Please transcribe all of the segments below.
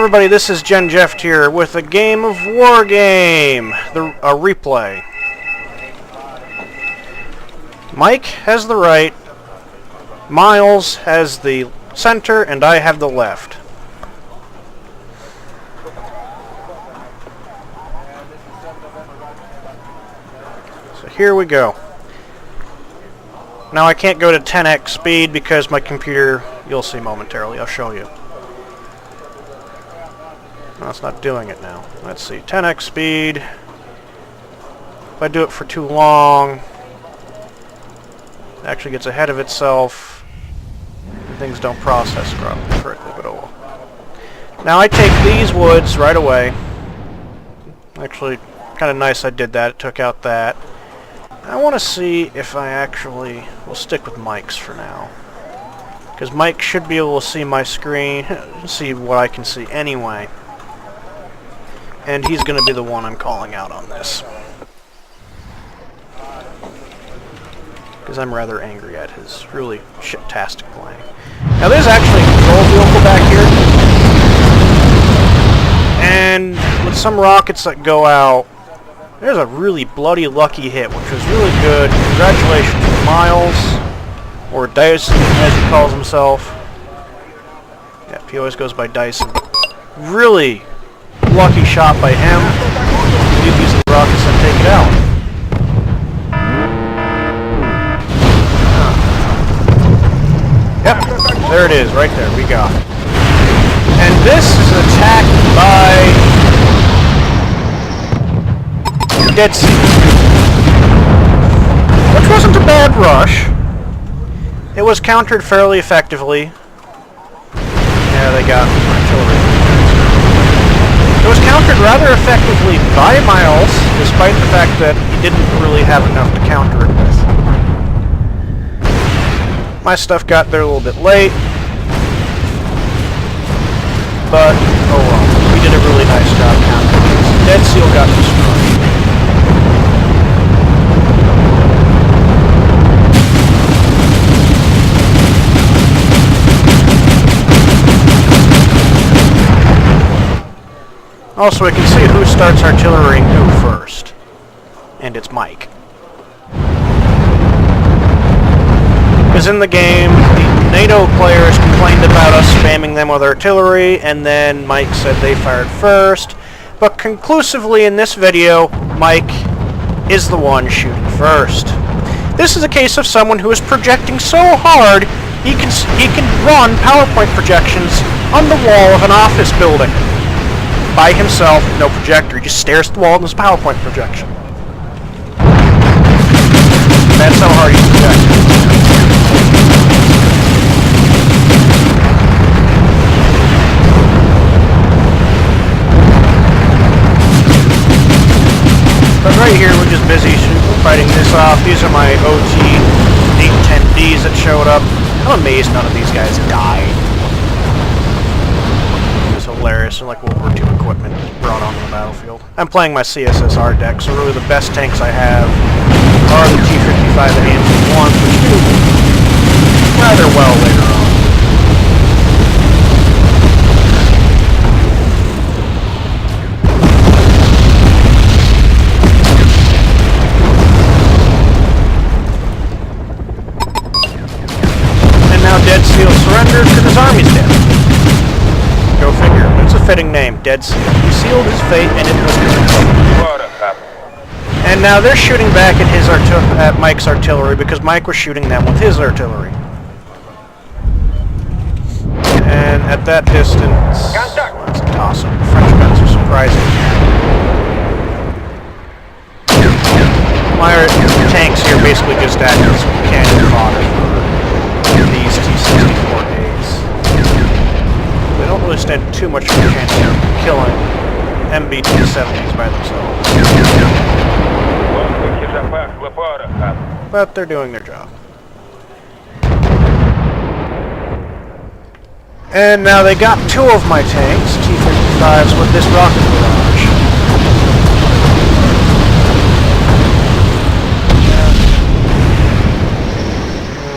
everybody, this is Gen Jeff here with a game of War Game, a replay. Mike has the right, Miles has the center, and I have the left. So here we go. Now I can't go to 10x speed because my computer, you'll see momentarily, I'll show you. No, it's not doing it now. Let's see, 10x speed. If I do it for too long, it actually gets ahead of itself. And things don't process correctly, but oh well. Now I take these woods right away. Actually, kind of nice I did that. It took out that. I want to see if I actually will stick with Mike's for now. Because Mike should be able to see my screen, see what I can see anyway. And he's going to be the one I'm calling out on this. Because I'm rather angry at his really shit-tastic playing. Now there's actually a control vehicle back here. And with some rockets that go out, there's a really bloody lucky hit, which was really good. Congratulations to Miles, or Dyson as he calls himself. Yep, he always goes by Dyson. Really lucky shot by him. You use the rockets and take it out. Yep, there it is, right there. We got it. And this is an attack by Dead Sea, which wasn't a bad rush. It was countered fairly effectively. Yeah, they got artillery. It was countered rather effectively by Miles, despite the fact that he didn't really have enough to counter it with. My stuff got there a little bit late, but oh well, we did a really nice job countering this. Dead Seal got destroyed. Also, we can see who starts artillerying who first. And it's Mike. Because in the game, the NATO players complained about us spamming them with artillery, and then Mike said they fired first. But conclusively in this video, Mike is the one shooting first. This is a case of someone who is projecting so hard, he can run PowerPoint projections on the wall of an office building. By himself, no projector. He just stares at the wall and does a PowerPoint projection. That's how hard he's projecting. But right here, we're just busy fighting this off. These are my OT 810Ds that showed up. I'm amazed none of these guys died. Hilarious, and like World War II equipment brought onto the battlefield. I'm playing my CSSR deck, so really the best tanks I have are the T-55 and AMC-1s, which do rather well later on. And now Dead Seal surrendered because his army's dead. Go figure. It's a fitting name, Dead Seal. He sealed his fate, and it was good. And now they're shooting back at Mike's artillery because Mike was shooting them with his artillery. And at that distance, well, that's a toss-up. The French guns are surprising. My tanks here basically just act as cannon fodder for these T-64As. They don't really stand too much of a chance of killing MB-270s by themselves. But they're doing their job. And now they got two of my tanks, T-55s, with this rocket barrage.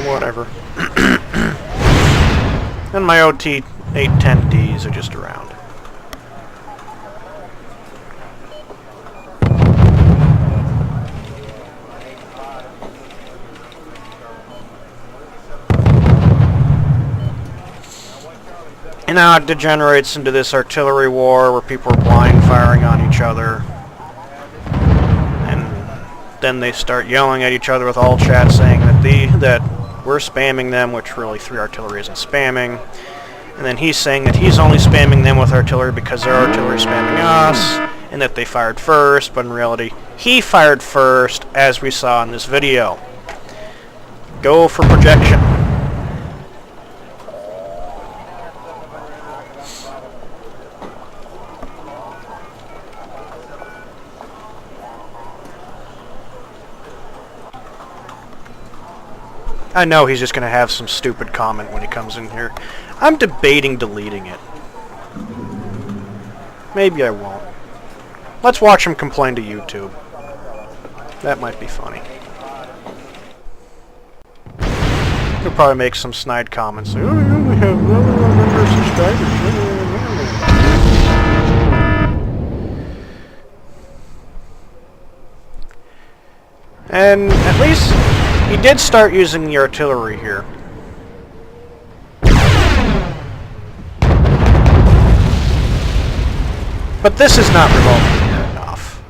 Whatever. And my OT 810Ds are just around. And now it degenerates into this artillery war where people are blind firing on each other. And then they start yelling at each other with all chat saying that we're spamming them, which really 3 artillery isn't spamming. And then he's saying that he's only spamming them with artillery because their artillery is spamming us, and that they fired first, but in reality, he fired first, as we saw in this video. Go for projection. I know he's just going to have some stupid comment when he comes in here. I'm debating deleting it. Maybe I won't. Let's watch him complain to YouTube. That might be funny. He'll probably make some snide comments. Like, oh, we have number of subscribers. And at least he did start using the artillery here. But this is not remotely near enough.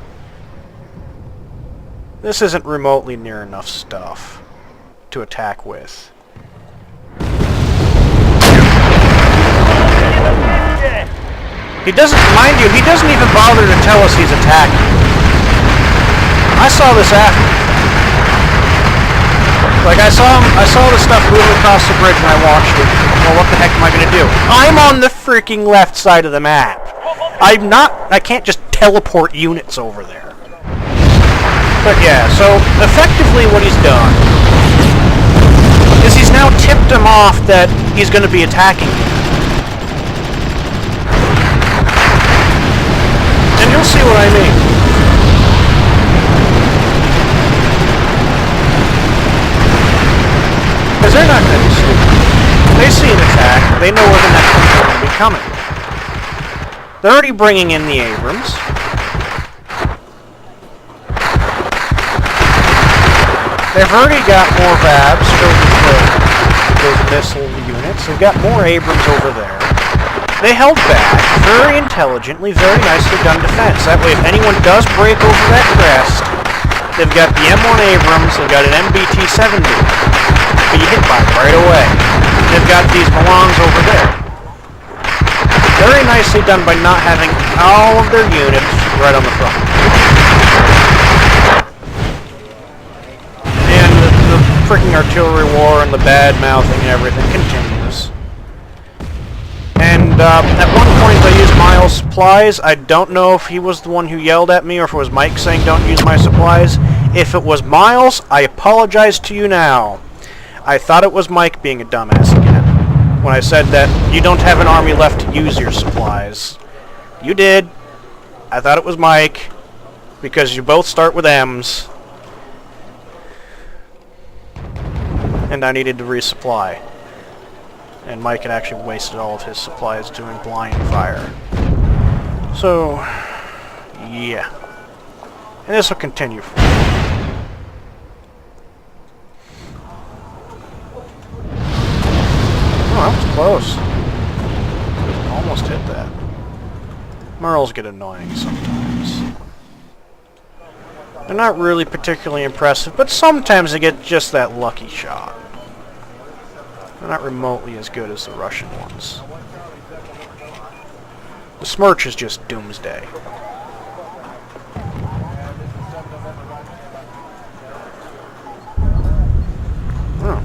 This isn't remotely near enough stuff to attack with. He doesn't, mind you, he doesn't even bother to tell us he's attacking. I saw this after. Like, I saw the stuff moving across the bridge and I watched it. Well, what the heck am I going to do? I'm on the freaking left side of the map. I can't just teleport units over there. But yeah, so effectively what he's done is he's now tipped him off that he's going to be attacking him. And you'll see what I mean. Because they're not going to be stupid. They see an attack, they know where the next one's going to be coming. They're already bringing in the Abrams. They've already got more VABs filled with those missile units. They've got more Abrams over there. They held back very intelligently, very nicely done defense. That way, if anyone does break over that crest, they've got the M1 Abrams, they've got an MBT-70. Be hit by right away. They've got these Milans over there. Very nicely done by not having all of their units right on the front. And the freaking artillery war and the bad-mouthing and everything continues. And at one point I used Miles' supplies. I don't know if he was the one who yelled at me or if it was Mike saying don't use my supplies. If it was Miles, I apologize to you now. I thought it was Mike being a dumbass again when I said that you don't have an army left to use your supplies. You did. I thought it was Mike, because you both start with M's. And I needed to resupply. And Mike had actually wasted all of his supplies doing blind fire. So, yeah. And this will continue for that was close. Almost hit that. Merles get annoying sometimes. They're not really particularly impressive, but sometimes they get just that lucky shot. They're not remotely as good as the Russian ones. The Smirch is just doomsday. Oh.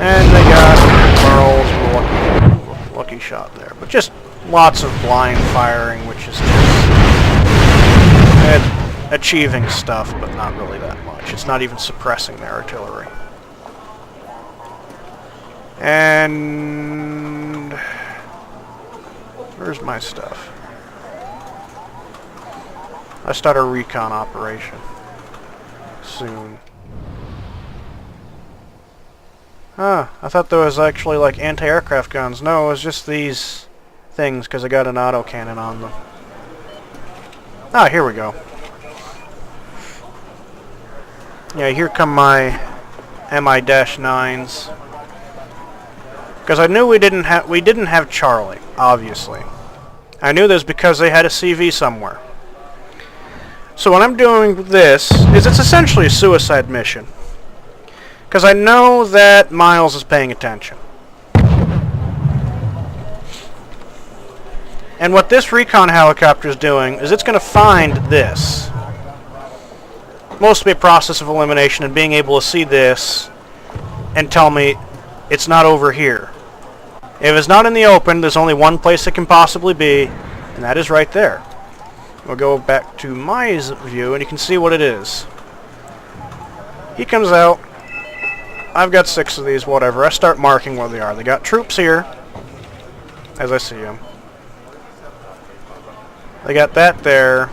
And they got Merle's lucky shot there. But just lots of blind firing, which is just achieving stuff, but not really that much. It's not even suppressing their artillery. And where's my stuff? I start a recon operation soon. Huh, I thought there was actually like anti-aircraft guns. No, it was just these things because I got an autocannon on them. Ah, here we go. Yeah, here come my MI-9s. Because I knew we didn't have Charlie, obviously. I knew this because they had a CV somewhere. So what I'm doing this is it's essentially a suicide mission. Because I know that Miles is paying attention. And what this recon helicopter is doing is it's going to find this. Mostly a process of elimination and being able to see this and tell me it's not over here. If it's not in the open, there's only one place it can possibly be, and that is right there. We'll go back to my view and you can see what it is. He comes out. I've got 6 of these, whatever. I start marking where they are. They got troops here, as I see them. They got that there,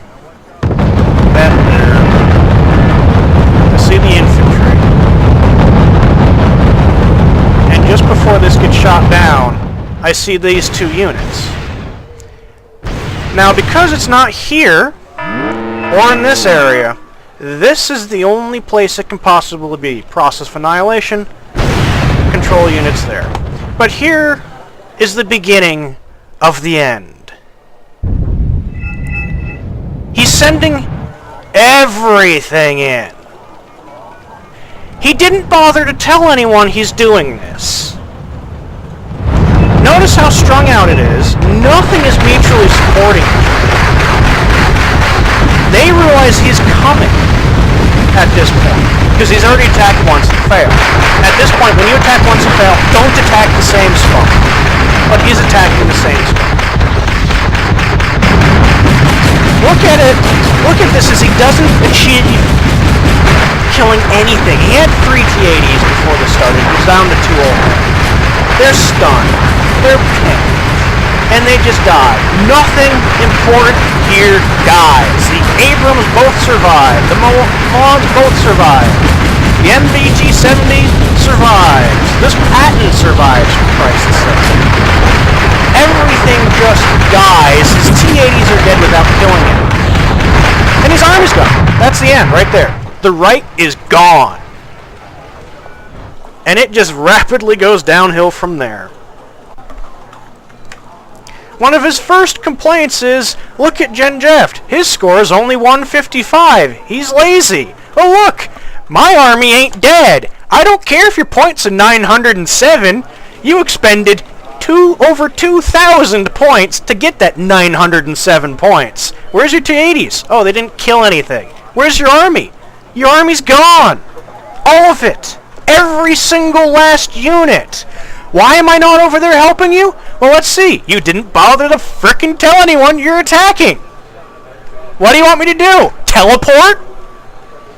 that there. I see the infantry. And just before this gets shot down, I see these 2 units. Now, because it's not here, or in this area, this is the only place it can possibly be. Process of annihilation, control units there. But here is the beginning of the end. He's sending everything in. He didn't bother to tell anyone he's doing this. Notice how strung out it is. Nothing is mutually supporting each other. They realize he's coming at this point, because he's already attacked once and failed. At this point, when you attack once and fail, don't attack the same spot. But he's attacking the same spot. Look at it. Look at this as he doesn't achieve killing anything. He had 3 T-80s before this started. He's down to 2 already. They're stunned. They're pinned. And they just die. Nothing important here dies. The Abrams both survive. The Mods both survive. The MBT-70 survives. This Patton survives, for Christ's sake. Everything just dies. His T-80s are dead without killing him. And his arm is gone. That's the end, right there. The right is gone. And it just rapidly goes downhill from there. One of his first complaints is, look at Gen Jeff. His score is only 155. He's lazy. Oh, look. My army ain't dead. I don't care if your points are 907. You expended over 2,000 points to get that 907 points. Where's your T-80s? Oh, they didn't kill anything. Where's your army? Your army's gone. All of it. Every single last unit. Why am I not over there helping you? Well, let's see. You didn't bother to frickin' tell anyone you're attacking. What do you want me to do? Teleport?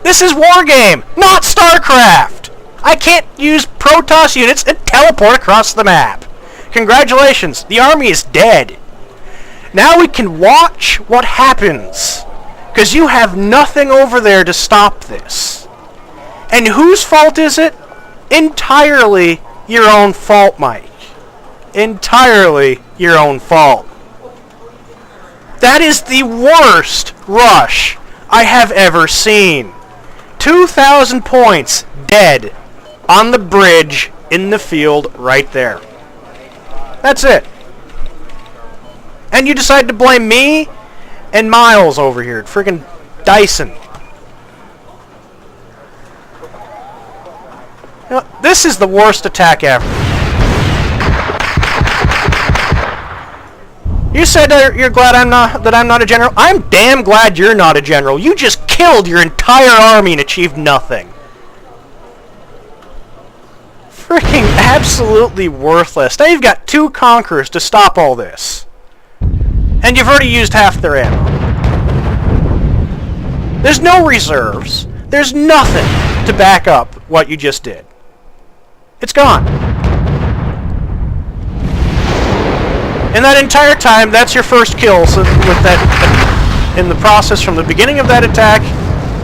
This is Wargame, not StarCraft. I can't use Protoss units and teleport across the map. Congratulations, the army is dead. Now we can watch what happens, because you have nothing over there to stop this. And whose fault is it? Entirely your own fault, Mike. Entirely your own fault. That is the worst rush I have ever seen. 2,000 points dead on the bridge in the field right there. That's it. And you decide to blame me and Miles over here. Friggin' Dyson. You know, this is the worst attack ever. You said you're glad that I'm not a general. I'm damn glad you're not a general. You just killed your entire army and achieved nothing. Freaking absolutely worthless. Now you've got 2 conquerors to stop all this. And you've already used half their ammo. There's no reserves. There's nothing to back up what you just did. It's gone. And that entire time, that's your first kill. So with that, in the process from the beginning of that attack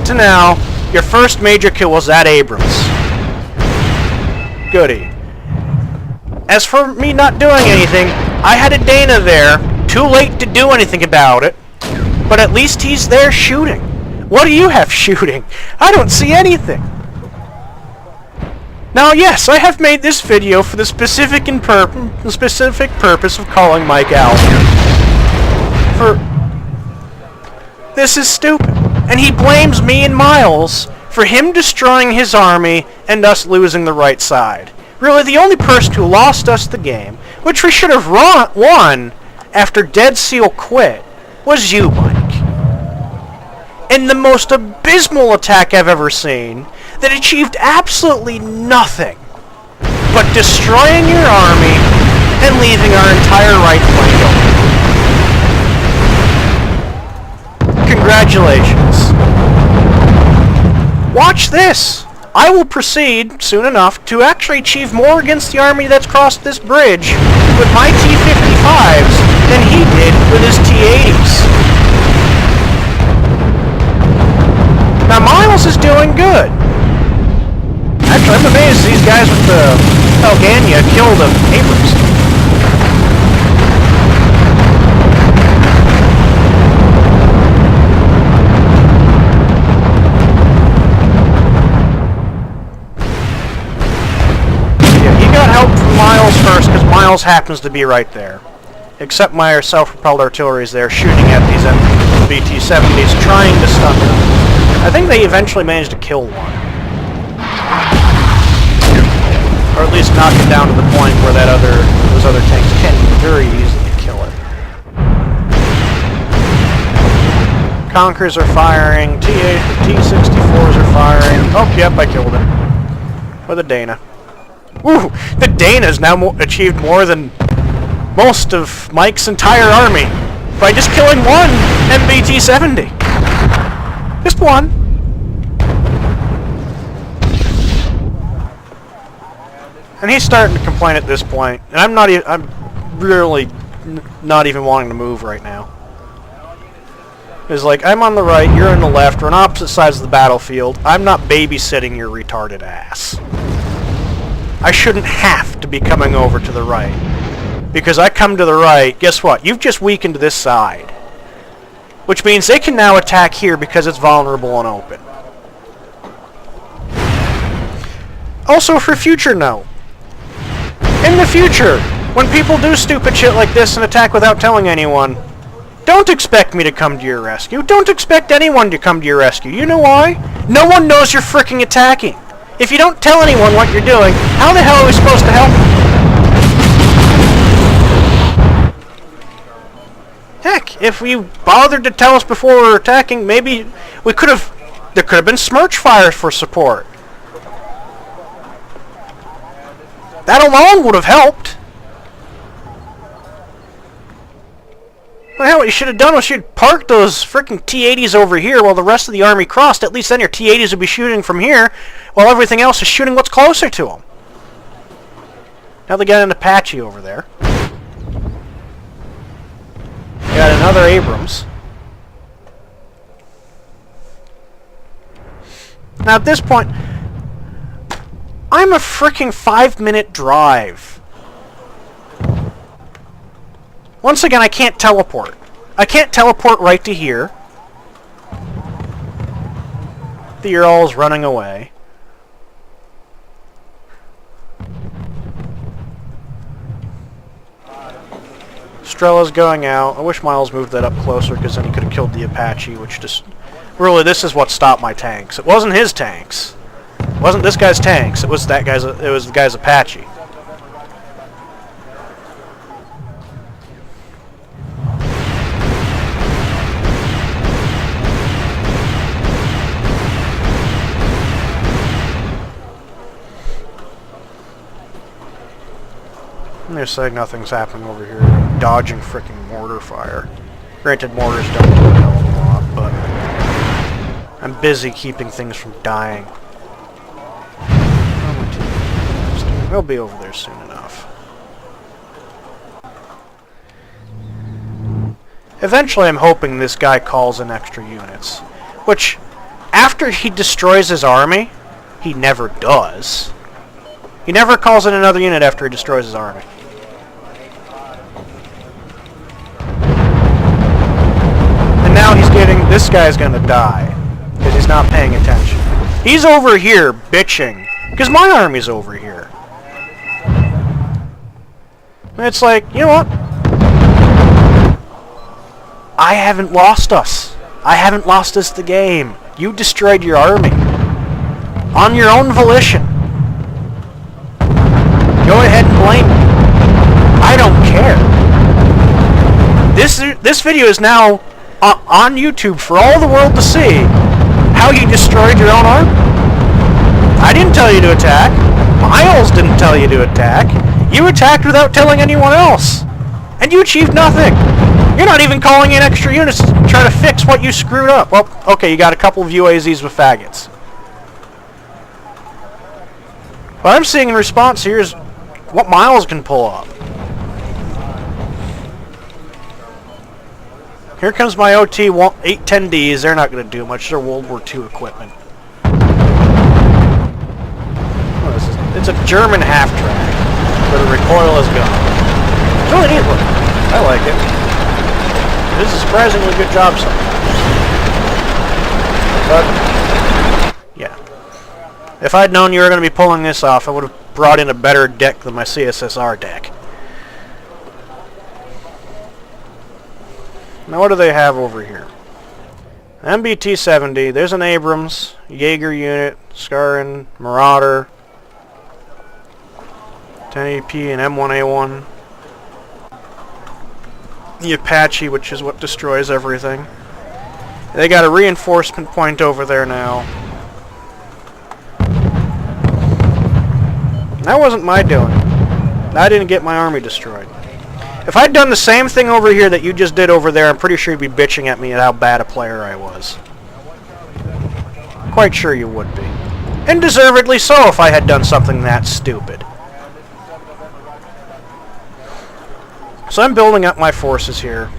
to now, your first major kill was that Abrams. Goody. As for me not doing anything, I had a Dana there, too late to do anything about it, But at least he's there shooting. What do you have shooting? I don't see anything. Now, yes, I have made this video for the specific purpose of calling Mike out. This is stupid. And he blames me and Miles for him destroying his army and us losing the right side. Really, the only person who lost us the game, which we should have won after Dead Seal quit, was you, Mike. In the most abysmal attack I've ever seen, that achieved absolutely nothing but destroying your army and leaving our entire right flank open. Congratulations. Watch this. I will proceed soon enough to actually achieve more against the army that's crossed this bridge with my T-55s than he did with his T-80s. Now Miles is doing good. Actually, I'm amazed these guys with the Pelgania killed Abrams. Yeah, he got help from Miles first because Miles happens to be right there. Except my self-propelled artillery is there shooting at these BT-70s, trying to stun them. I think they eventually managed to kill one. Or at least knock it down to the point where those other tanks can very easily kill it. Conquerors are firing, T-64s are firing. Oh, yep, I killed it. With a Dana. Ooh, the Dana's now achieved more than most of Mike's entire army by just killing one MBT-70. Just one. And he's starting to complain at this point, and I'm really not even wanting to move right now. It's like, I'm on the right, you're on the left, we're on opposite sides of the battlefield. I'm not babysitting your retarded ass. I shouldn't have to be coming over to the right. Because I come to the right, guess what? You've just weakened this side. Which means they can now attack here because it's vulnerable and open. Also, for future note. In the future, when people do stupid shit like this and attack without telling anyone, don't expect me to come to your rescue. Don't expect anyone to come to your rescue. You know why? No one knows you're fricking attacking. If you don't tell anyone what you're doing, how the hell are we supposed to help you? Heck, if you bothered to tell us before we were attacking, maybe there could have been smirch fires for support. That alone would have helped. Well, hell, what you should have done was you'd park those frickin' T-80s over here while the rest of the army crossed. At least then your T-80s would be shooting from here, while everything else is shooting what's closer to them. Now they got an Apache over there. They got another Abrams. Now at this point, I'm a frickin' 5-minute drive. Once again, I can't teleport. I can't teleport right to here. The Earl's running away. Strella's going out. I wish Miles moved that up closer, because then he could have killed the Apache, which just... Really, this is what stopped my tanks. It wasn't his tanks. It wasn't this guy's tanks. It was that guy's... It was the guy's Apache. And they're saying nothing's happening over here. Dodging frickin' mortar fire. Granted, mortars don't do a hell of a lot, but I'm busy keeping things from dying. They'll be over there soon enough. Eventually, I'm hoping this guy calls in extra units. Which, after he destroys his army, he never does. He never calls in another unit after he destroys his army. And now he's kidding? This guy's gonna die. Because he's not paying attention. He's over here, bitching. Because my army's over here. And it's like, you know what? I haven't lost us. I haven't lost us the game. You destroyed your army. On your own volition. Go ahead and blame me. I don't care. This video is now on YouTube for all the world to see how you destroyed your own army. I didn't tell you to attack. Miles didn't tell you to attack. You attacked without telling anyone else. And you achieved nothing. You're not even calling in extra units to try to fix what you screwed up. Well, okay, you got a couple of UAZs with faggots. What I'm seeing in response here is what Miles can pull off. Here comes my OT 810Ds. They're not going to do much. They're World War II equipment. What is this? It's a German half-track, but the recoil is gone. It's really neat looking. I like it. It is a surprisingly good job sometimes. But, yeah. If I'd known you were going to be pulling this off, I would have brought in a better deck than my CSSR deck. Now what do they have over here? MBT-70, there's an Abrams, Jaeger unit, Scarin, Marauder, 10AP and M1A1. The Apache, which is what destroys everything. They got a reinforcement point over there now. That wasn't my doing. I didn't get my army destroyed. If I'd done the same thing over here that you just did over there, I'm pretty sure you'd be bitching at me at how bad a player I was. Quite sure you would be. And deservedly so if I had done something that stupid. So I'm building up my forces here.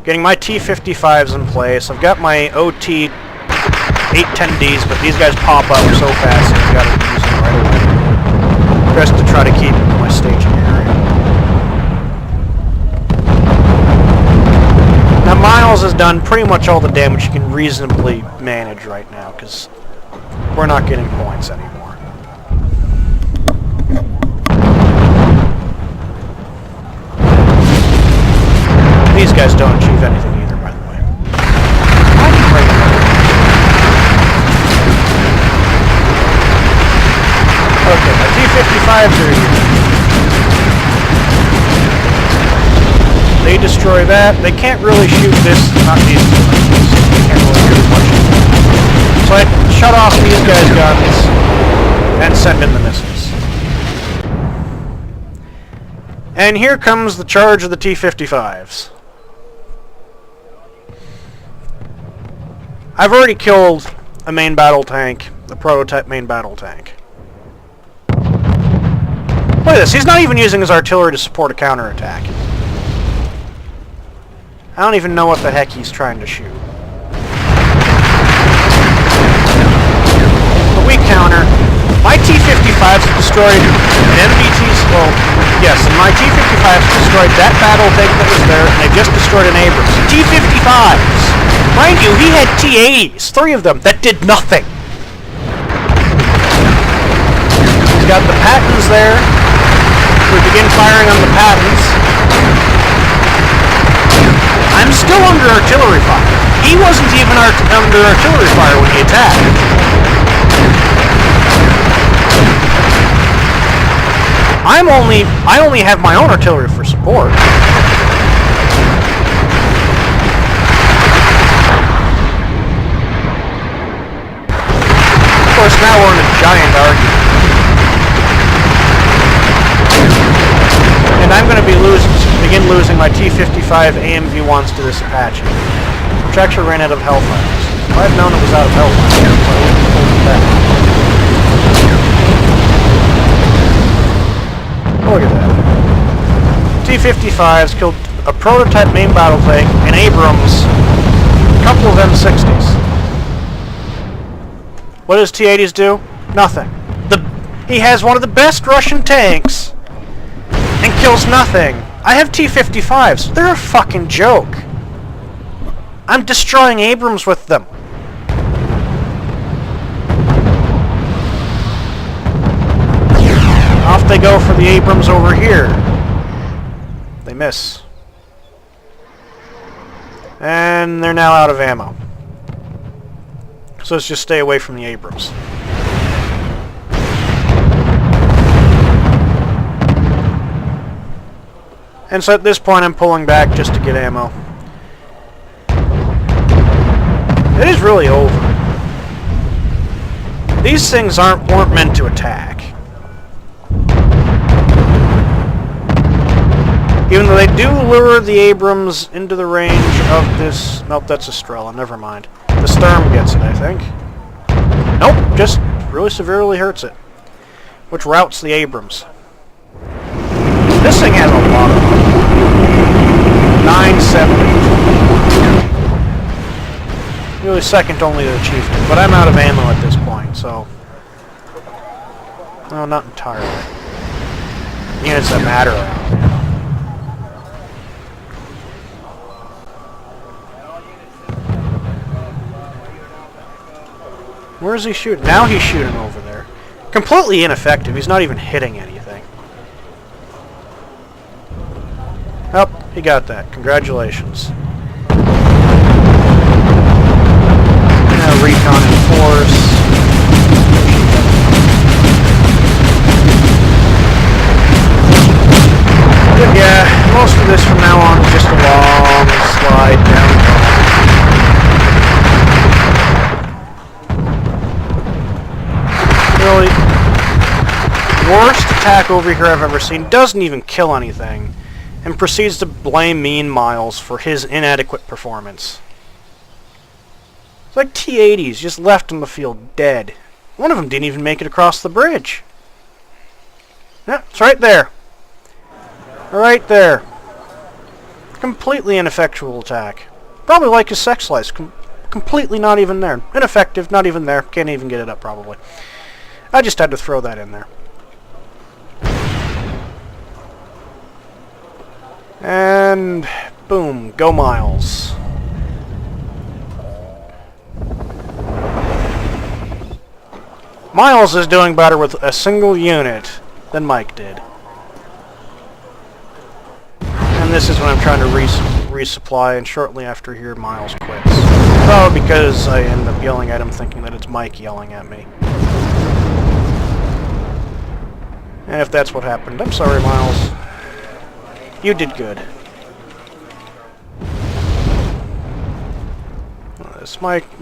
Getting my T-55s in place. I've got my OT 810Ds, but these guys pop up so fast I've got to use them right away. Just to try to keep my staging area. Now Miles has done pretty much all the damage you can reasonably manage right now, because we're not getting points anymore. These guys don't achieve anything either, by the way. Okay, my T-55s are here. They destroy that. They can't really shoot this, not these two. They can't really shoot much. So I shut off these guys' guns and send in the missiles. And here comes the charge of the T-55s. I've already killed a main battle tank, the prototype main battle tank. Look at this, he's not even using his artillery to support a counterattack. I don't even know what the heck he's trying to shoot. But we counter. My T-55s have destroyed an MBT's, well, yes, and my T-55s destroyed that battle tank that was there, and they just destroyed an Abrams. T-55s! Mind you, he had T-80s, 3 of them, that did nothing. He's got the Pattons there. We begin firing on the Pattons. I'm still under artillery fire. He wasn't even under artillery fire when he attacked. I only have my own artillery for support. Of course, now we're in a giant argument. And I'm going to begin losing my T-55 AMV-1s to this Apache, which actually ran out of Hellfires. If I had known it was out of Hellfires, I would have pulled it back. Look at that. T-55s killed a prototype main battle tank, an Abrams, a couple of M60s. What does T-80s do? Nothing. He has one of the best Russian tanks and kills nothing. I have T-55s. They're a fucking joke. I'm destroying Abrams with them. Off they go for the Abrams over here. They miss. And they're now out of ammo. So let's just stay away from the Abrams. And so at this point I'm pulling back just to get ammo. It is really over. These things weren't meant to attack. Even though they do lure the Abrams into the range of this... Nope, that's Estrella, never mind. The Sturm gets it, I think. Nope, just really severely hurts it. Which routs the Abrams. This thing has a lot of them. 970. Really second only to the Chieftain, but I'm out of ammo at this point, so... No, not entirely. Units that matter are out. Where is he shooting? Now he's shooting over there. Completely ineffective. He's not even hitting anything. Oh, he got that. Congratulations. Recon in force. But yeah, most of this from now on is just a long slide down. Really, worst attack over here I've ever seen. Doesn't even kill anything, and proceeds to blame me and Miles for his inadequate performance. It's like T-80s just left on the field dead. One of them didn't even make it across the bridge. Yeah, it's right there. Right there. Completely ineffectual attack. Probably like his sex slice. Completely not even there. Ineffective, not even there. Can't even get it up, probably. I just had to throw that in there. And boom, go Miles. Miles is doing better with a single unit than Mike did. And this is when I'm trying to resupply, and shortly after here, Miles quits. Probably because I end up yelling at him thinking that it's Mike yelling at me. And if that's what happened, I'm sorry, Miles. You did good.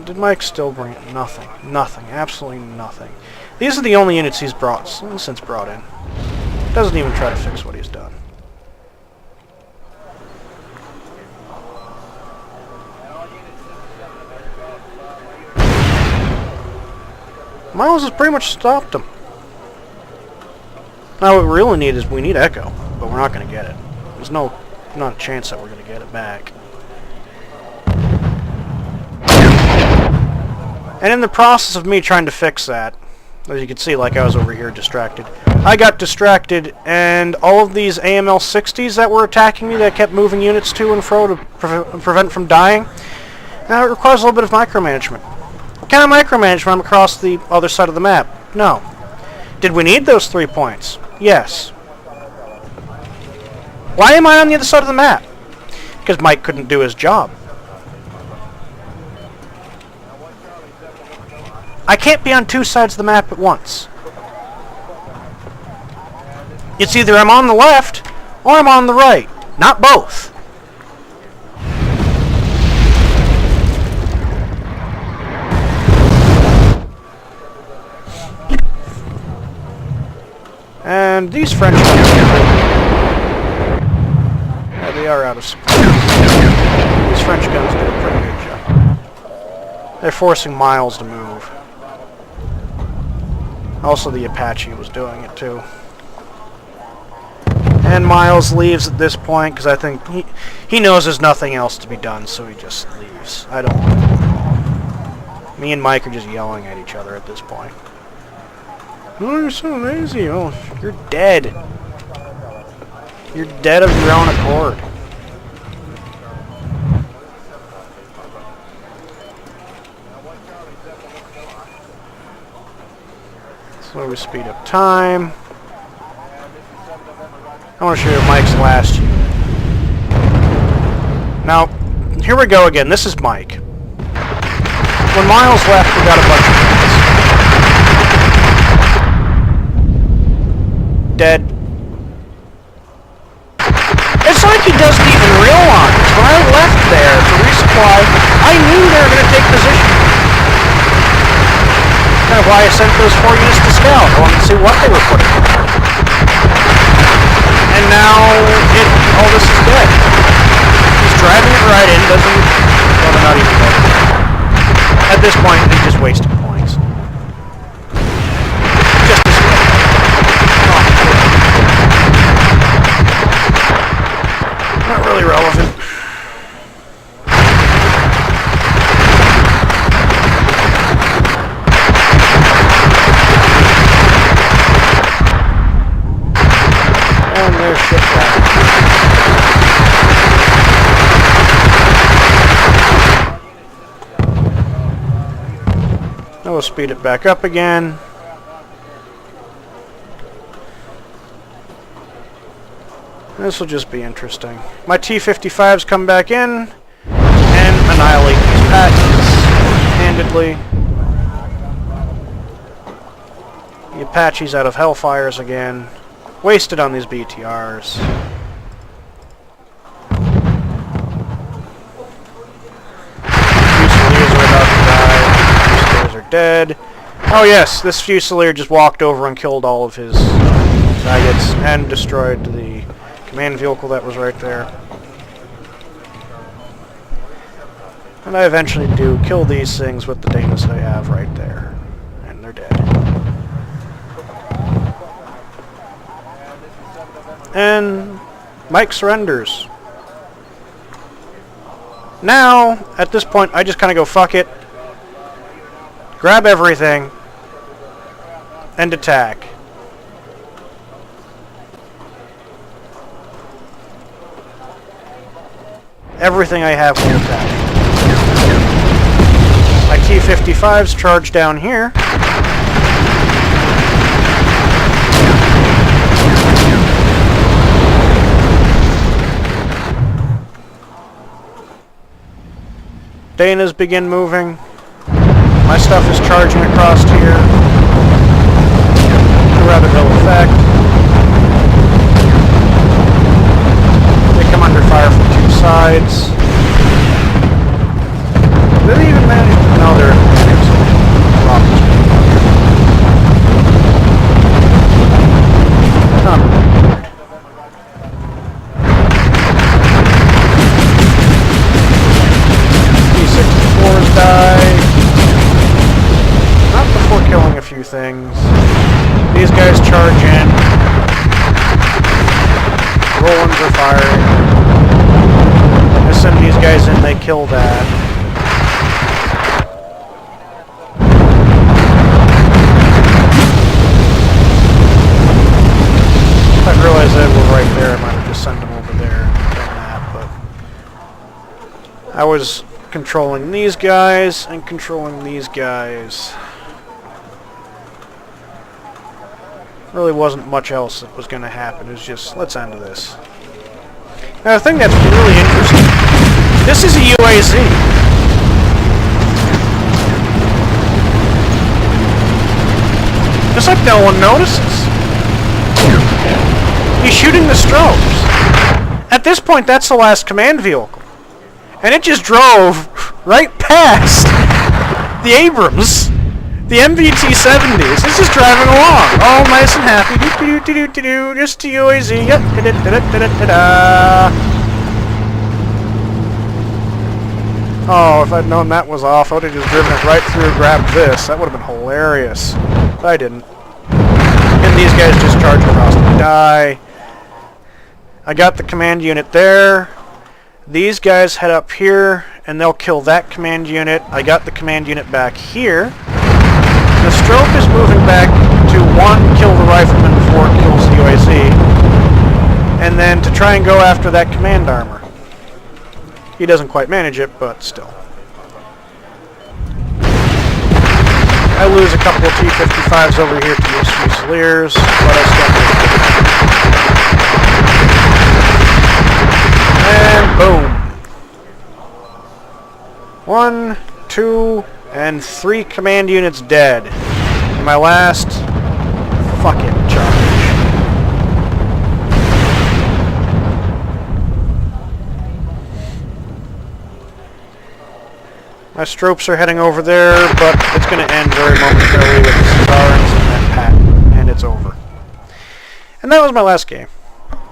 Did Mike still bring it? Nothing. Nothing. Absolutely nothing. These are the only units he's since brought in. Doesn't even try to fix what he's done. Miles has pretty much stopped him. Now what we really need is we need Echo, but we're not going to get it. There's not a chance that we're going to get it back. And in the process of me trying to fix that, as you can see, like I was over here distracted, I got distracted, and all of these AML-60s that were attacking me, that kept moving units to and fro to prevent from dying, now it requires a little bit of micromanagement. What kind of micromanagement? I'm across the other side of the map. No. Did we need those 3 points? Yes. Why am I on the other side of the map? Because Mike couldn't do his job. I can't be on two sides of the map at once. It's either I'm on the left or I'm on the right, not both. And these French guns, yeah, they are out of supply. These French guns did a pretty good job. They're forcing Miles to move. Also, the Apache was doing it too. And Miles leaves at this point because I think he knows there's nothing else to be done, so he just leaves. I don't want to. Me and Mike are just yelling at each other at this point. Oh, you're so lazy. Oh, you're dead. You're dead of your own accord. Slowly speed up time. I want to show you Mike's last unit. Now, here we go again. This is Mike. When Miles left, we got a bunch of guys. Dead. It's like he doesn't even realize. When I left there to resupply, I knew they were going to take position. Kind of why I sent those 4 units to scout. I wanted to see what they were putting in. And now, all this is dead. He's driving it right in, doesn't... Well, they're not even dead. At this point, he's just wasting points. Just this way. Oh. Not really relevant. And there's shit back. Now we'll speed it back up again. This will just be interesting. My T-55s come back in and annihilate these patches handedly. The Apaches out of Hellfires again. Wasted on these BTRs. Fusiliers are about to die. Fusiliers are dead. Oh yes, this Fusilier just walked over and killed all of his faggots and destroyed the command vehicle that was right there. And I eventually do kill these things with the Danas I have right there. And they're dead. And Mike surrenders. Now, at this point, I just kind of go, fuck it. Grab everything. And attack. Everything I have will attack. My T-55s charge down here. Danas begin moving. My stuff is charging across here. To rather ill effect. They come under fire from 2 sides. Did they even manage to... No, they're... things. These guys charge in. Rollins are firing. I send these guys in, they kill that. If I realized they were right there, I might have just sent them over there and done that, but I was controlling these guys and controlling these guys. Really wasn't much else that was going to happen. It was just, let's end this. Now, the thing that's really interesting, this is a UAZ. Just like no one notices. He's shooting the strobes. At this point, that's the last command vehicle. And it just drove right past the Abrams. The MBT-70s. It's just driving along, all nice and happy. Do-do-do-do-do-do. Just a UAZ. Yep. Da-da-da-da-da-da. Oh, if I'd known that was off, I would have just driven it right through and grabbed this. That would have been hilarious. But I didn't. And these guys just charge across and die. I got the command unit there. These guys head up here, and they'll kill that command unit. I got the command unit back here. The stroke is moving back to 1, kill the rifleman before it kills the UAZ, and then to try and go after that command armor. He doesn't quite manage it, but still. I lose a couple of T-55s over here to these Fusiliers, but I still do. And boom. 1, 2, and 3 command units dead. And my last fucking charge. My Stropes are heading over there, but it's going to end very momentarily with the Starns and that pat, and it's over. And that was my last game.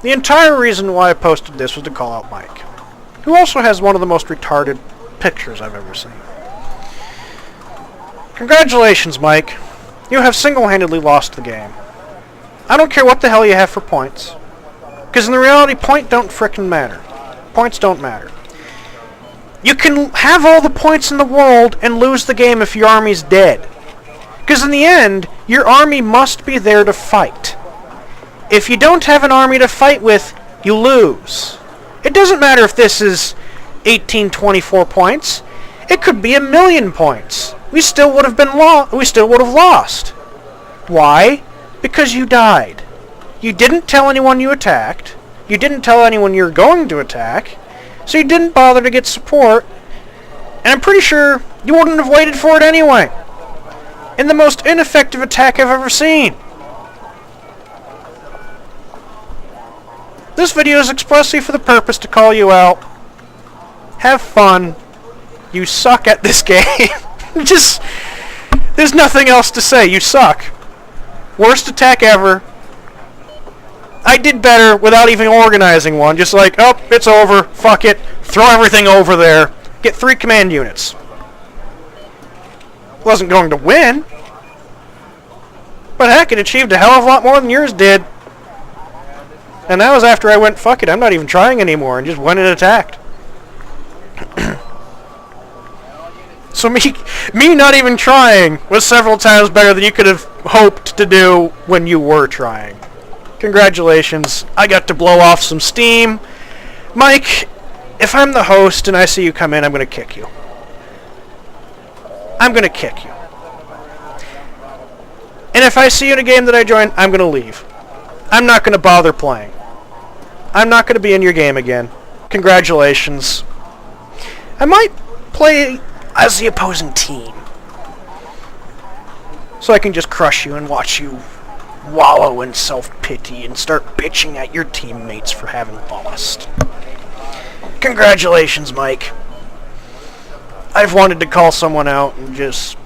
The entire reason why I posted this was to call out Mike, who also has one of the most retarded pictures I've ever seen. Congratulations, Mike. You have single-handedly lost the game. I don't care what the hell you have for points, because in the reality, points don't frickin' matter. Points don't matter. You can have all the points in the world and lose the game if your army's dead. Because in the end, your army must be there to fight. If you don't have an army to fight with, you lose. It doesn't matter if this is 1824 points. It could be 1,000,000 points. We still would have lost. Why? Because you died. You didn't tell anyone you attacked. You didn't tell anyone you're going to attack. So you didn't bother to get support, and I'm pretty sure you wouldn't have waited for it anyway. In the most ineffective attack I've ever seen. This video is expressly for the purpose to call you out. Have fun. You suck at this game. Just, there's nothing else to say. You suck. Worst attack ever. I did better without even organizing one. Just like, oh, it's over. Fuck it. Throw everything over there. Get 3 command units. Wasn't going to win. But heck, it achieved a hell of a lot more than yours did. And that was after I went, fuck it, I'm not even trying anymore, and just went and attacked. So me not even trying was several times better than you could have hoped to do when you were trying. Congratulations, I got to blow off some steam. Mike, if I'm the host and I see you come in, I'm going to kick you. I'm going to kick you. And if I see you in a game that I join, I'm going to leave. I'm not going to bother playing. I'm not going to be in your game again. Congratulations. I might play as the opposing team, so I can just crush you and watch you wallow in self-pity and start bitching at your teammates for having lost. Congratulations, Mike. I've wanted to call someone out and just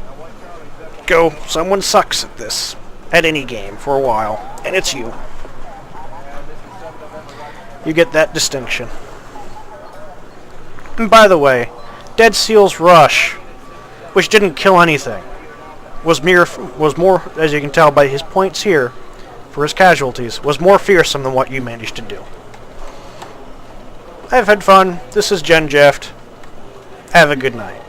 go, someone sucks at this, at any game, for a while, and it's you. You get that distinction. And by the way, Dead Seal's rush, which didn't kill anything, was more, as you can tell by his points here, for his casualties, was more fearsome than what you managed to do. I've had fun. This is Gen Jeft. Have a good night.